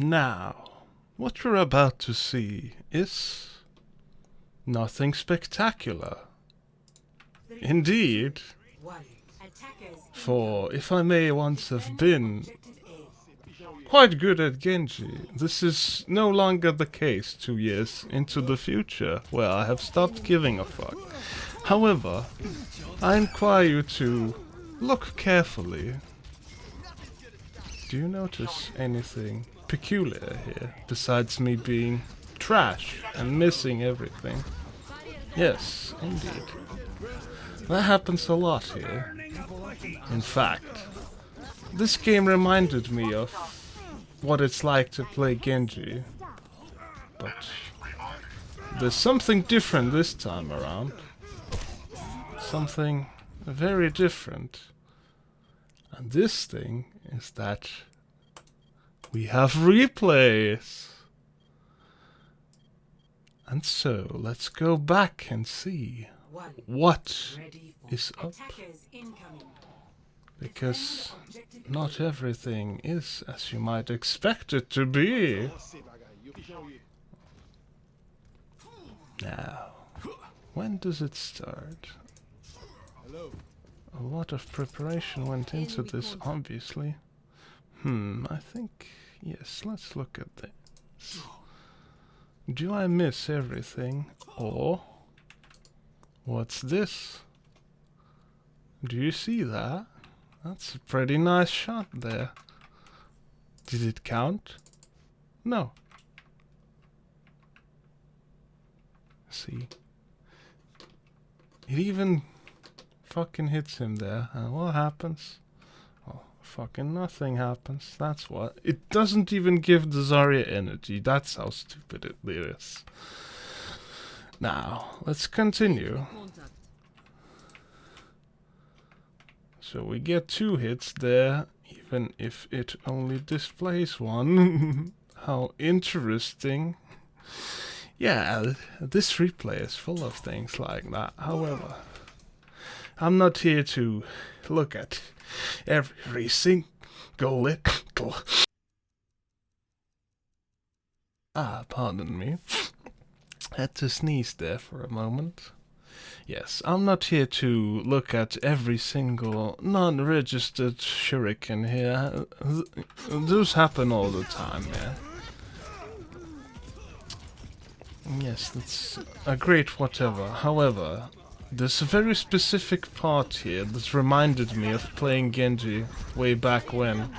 Now, what you're about to see is nothing spectacular. Indeed, for if I may once have been quite good at Genji, this is no longer the case 2 years into the future, where I have stopped giving a fuck. However, I require you to look carefully. Do you notice anything peculiar here, besides me being trash and missing everything? Yes, indeed. That happens a lot here. In fact, this game reminded me of what it's like to play Genji. But there's something different this time around. Something very different. And this thing is that we have replays. And so, let's go back and see what is up. Because not everything is as you might expect it to be. Now, when does it start? A lot of preparation went into this, obviously. I think... yes, let's look at this. Do I miss everything? Or... what's this? Do you see that? That's a pretty nice shot there. Did it count? No. See? It even fucking hits him there. And what happens? Oh, fucking nothing happens. That's what. It doesn't even give the Zarya energy. That's how stupid it is. Now, let's continue. So we get 2 hits there, even if it only displays 1. How interesting. Yeah, this replay is full of things like that. However, I'm not here to look at every single little... pardon me. Had to sneeze there for a moment. Yes, I'm not here to look at every single non-registered shuriken here. Those happen all the time, yeah. Yes, that's a great whatever. However, there's a very specific part here that reminded me of playing Genji way back when.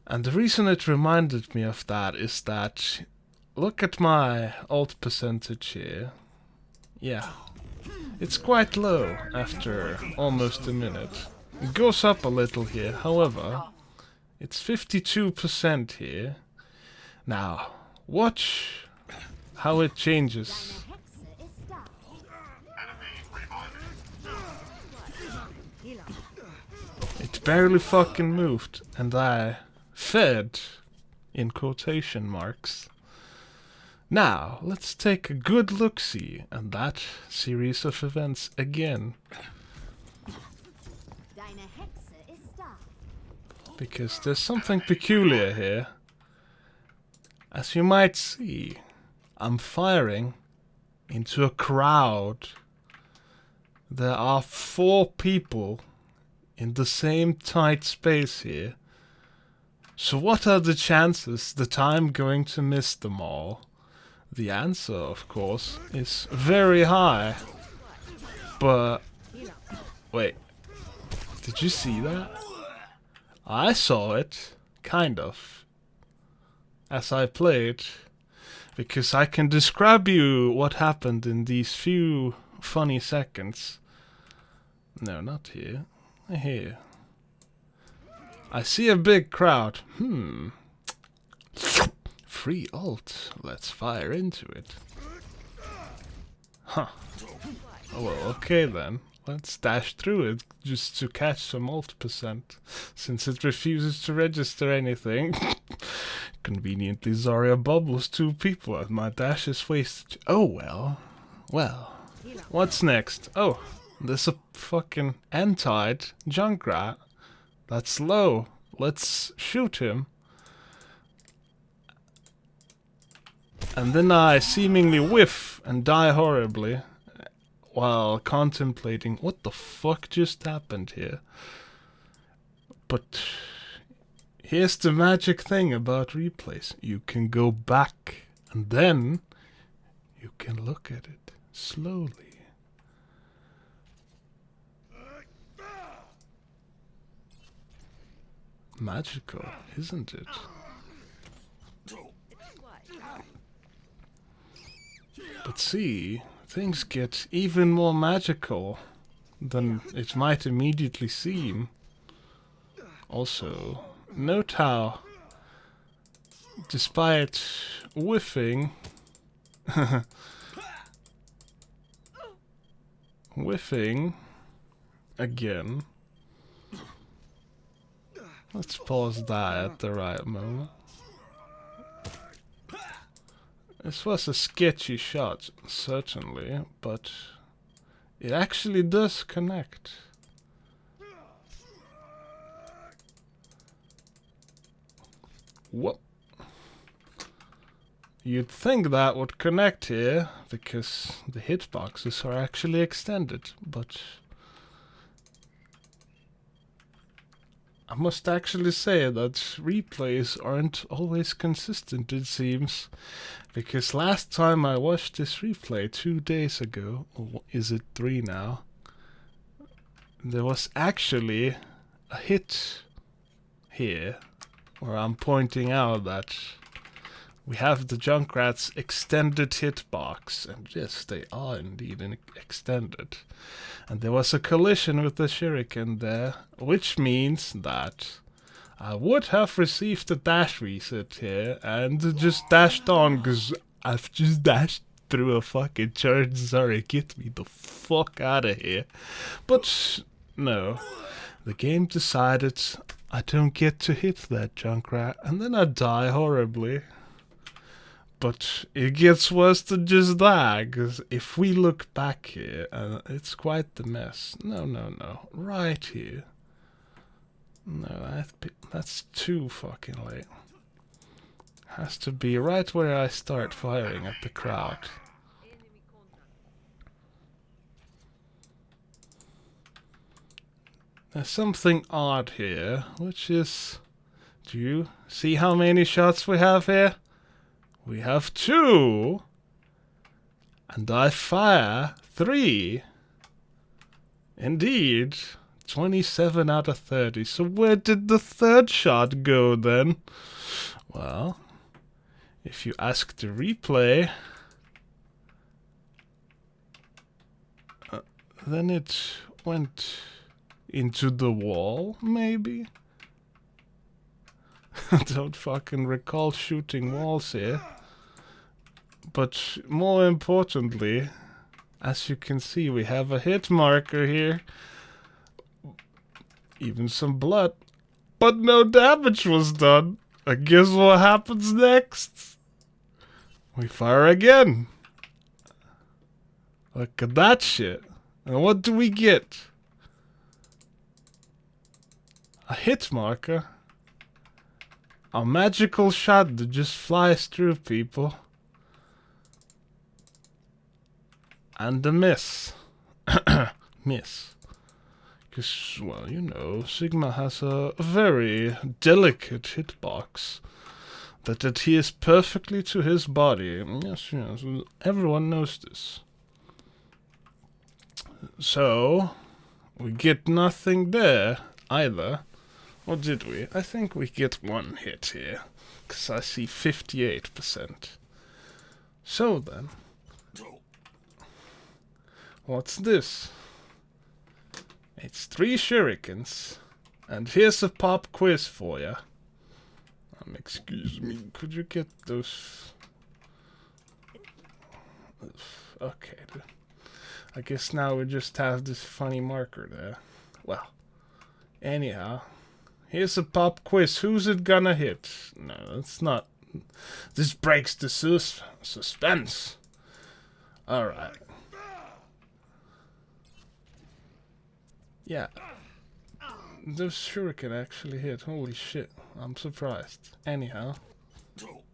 And the reason it reminded me of that is that... look at my ult percentage here. Yeah, it's quite low after almost a minute. It goes up a little here, however, it's 52% here. Now, watch how it changes. It barely fucking moved, and I fed, in quotation marks. Now, let's take a good look-see at that series of events again. Because there's something peculiar here. As you might see, I'm firing into a crowd. There are 4 people in the same tight space here. So what are the chances that I'm going to miss them all? The answer, of course, is very high. But... wait. Did you see that? I saw it. Kind of. As I played. Because I can describe you what happened in these few funny seconds. No, not here. Here. I see a big crowd. Free ult. Let's fire into it. Huh. Oh, well, okay then. Let's dash through it just to catch some ult percent. Since it refuses to register anything. Conveniently, Zarya bubbles 2 people and my dash is wasted. Oh well. Well. What's next? Oh, there's a fucking Entide Junkrat. That's low. Let's shoot him. And then I seemingly whiff and die horribly while contemplating what the fuck just happened here. But here's the magic thing about replays. You can go back and then you can look at it slowly. Magical, isn't it? But see, things get even more magical than it might immediately seem. Also, note how, despite whiffing, whiffing again. Let's pause that at the right moment. This was a sketchy shot, certainly, but it actually does connect. Whoop. You'd think that would connect here, because the hitboxes are actually extended, but I must actually say that replays aren't always consistent, it seems. Because last time I watched this replay 2 days ago, or is it 3 now, there was actually a hit here where I'm pointing out that we have the Junkrat's extended hitbox, and yes, they are indeed extended. And there was a collision with the shuriken there, which means that I would have received a dash reset here and just dashed on, because I've just dashed through a fucking church. Sorry, get me the fuck out of here. But no, the game decided I don't get to hit that Junkrat, and then I die horribly. But it gets worse than just that, because if we look back here, it's quite the mess. No, right here. No, that's too fucking late. Has to be right where I start firing at the crowd. There's something odd here, which is... Do you see how many shots we have here? We have 2! And I fire 3! Indeed. 27 out of 30. So where did the third shot go then? Well, if you ask the replay, then it went into the wall, maybe? I don't fucking recall shooting walls here. But more importantly, as you can see, we have a hit marker here. Even some blood. But no damage was done. I guess what happens next? We fire again. Look at that shit. And what do we get? A hit marker. A magical shot that just flies through people. And a miss. Miss. Because, well, you know, Sigma has a very delicate hitbox that adheres perfectly to his body. Yes, everyone knows this. So, we get nothing there either. Or did we? I think we get 1 hit here, because I see 58%. So then, what's this? It's 3 shurikens, and here's a pop quiz for ya. Excuse me, could you get those? Okay, I guess now we just have this funny marker there. Well, anyhow, here's a pop quiz. Who's it gonna hit? No, it's not. This breaks the suspense. Alright. Yeah. Those shuriken actually hit. Holy shit. I'm surprised. Anyhow,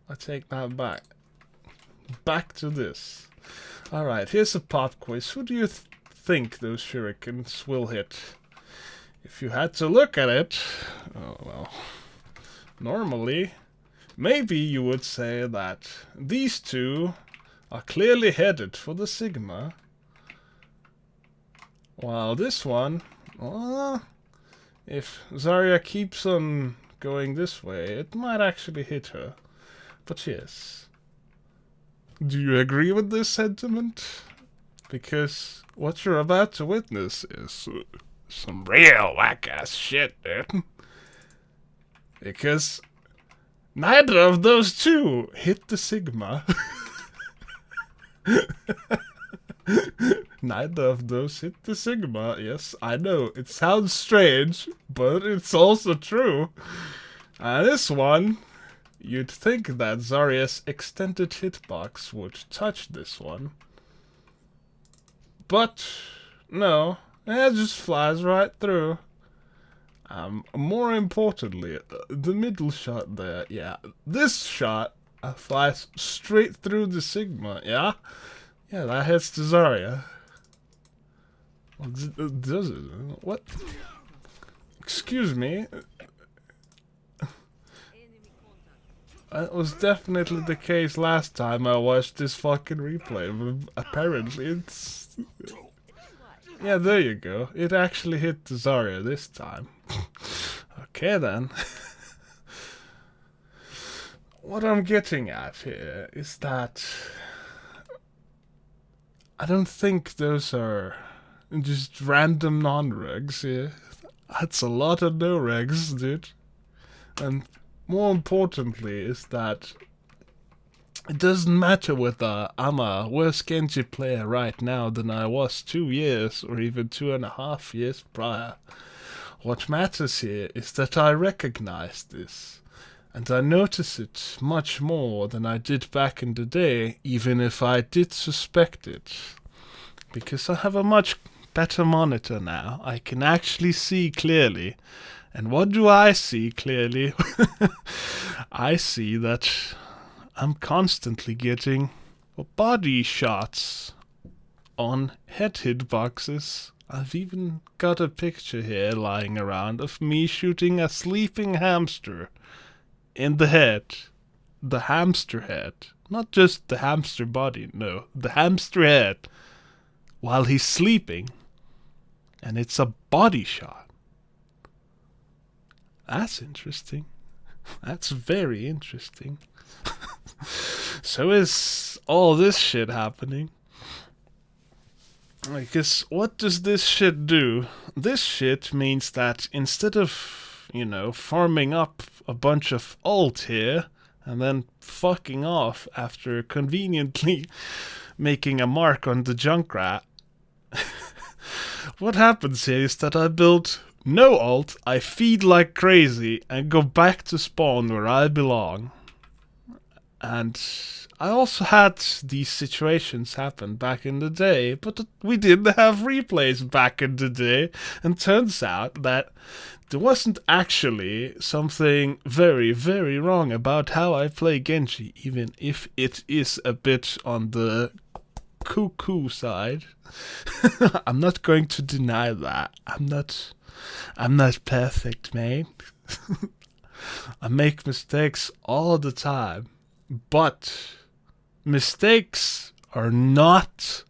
I take that back. back to this. Alright, here's a pop quiz. Who do you think those shurikens will hit? If you had to look at it, oh well, normally, maybe you would say that these two are clearly headed for the Sigma, while this one, well, if Zarya keeps on going this way, it might actually hit her. But yes. Do you agree with this sentiment? Because what you're about to witness is some real whack-ass shit, dude. Because neither of those two hit the Sigma. Neither of those hit the Sigma. Yes, I know, it sounds strange, but it's also true. And this one, you'd think that Zarya's extended hitbox would touch this one. But no, it just flies right through. More importantly, the middle shot there, yeah, this shot flies straight through the Sigma, yeah? Yeah, that hits the Zarya. Well, does it? What? Excuse me? That was definitely the case last time I watched this fucking replay, but apparently it's... Yeah, there you go. It actually hit the Zarya this time. Okay then. What I'm getting at here is that I don't think those are just random non-regs here. That's a lot of no-regs, dude. And more importantly is that it doesn't matter whether I'm a worse Genji player right now than I was 2 years or even 2.5 years prior. What matters here is that I recognize this, and I notice it much more than I did back in the day, even if I did suspect it. Because I have a much better monitor now. I can actually see clearly. And what do I see clearly? I see that I'm constantly getting body shots on head hitboxes. I've even got a picture here lying around of me shooting a sleeping hamster in the head. The hamster head. Not just the hamster body, no. The hamster head. While he's sleeping. And it's a body shot. That's interesting. That's very interesting. So is all this shit happening? Because what does this shit do? This shit means that instead of, you know, farming up a bunch of ult here and then fucking off after conveniently making a mark on the Junkrat, what happens here is that I build no ult, I feed like crazy, and go back to spawn where I belong. And I also had these situations happen back in the day, but we didn't have replays back in the day, and turns out that there wasn't actually something very, very wrong about how I play Genji, even if it is a bit on the cuckoo side. I'm not going to deny that. I'm not perfect, mate. I make mistakes all the time. But mistakes are not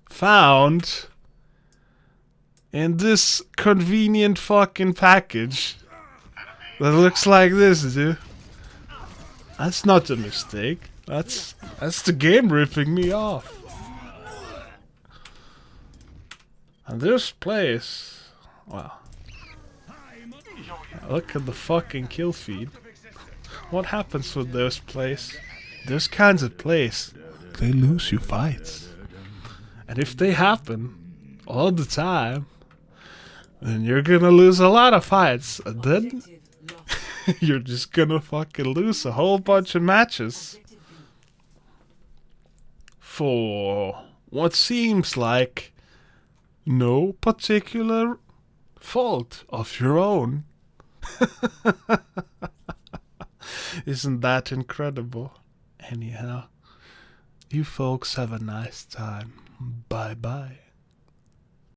found in this convenient fucking package that looks like this, dude. That's not a mistake. That's the game ripping me off. And this place, wow. Look at the fucking kill feed. What happens with those plays? Those kinds of plays, they lose you fights. And if they happen all the time, then you're gonna lose a lot of fights. And then you're just gonna fucking lose a whole bunch of matches. For what seems like no particular fault of your own. Isn't that incredible? Anyhow, You folks have a nice time. Bye bye.